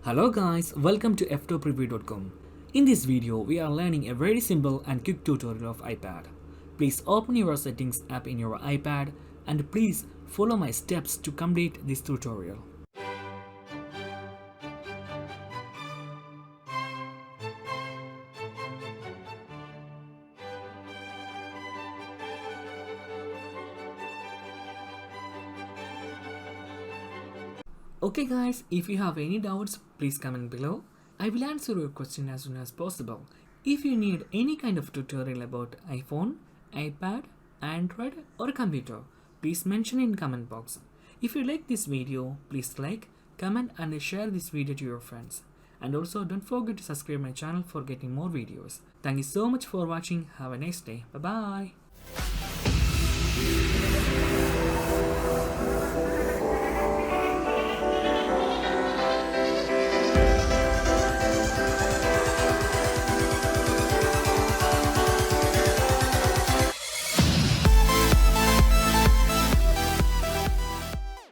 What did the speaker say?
Hello guys, welcome to Ftopreview.com. In this video, we are learning a very simple and quick tutorial of iPad. Please open your settings app in your iPad and please follow my steps to complete this tutorial. Okay guys, if you have any doubts, please comment below. I will answer your question as soon as possible. If you need any kind of tutorial about iPhone, iPad, Android or computer, please mention in comment box. If you like this video, please like, comment and share this video to your friends. And also don't forget to subscribe my channel for getting more videos. Thank you so much for watching. Have a nice day. Bye bye.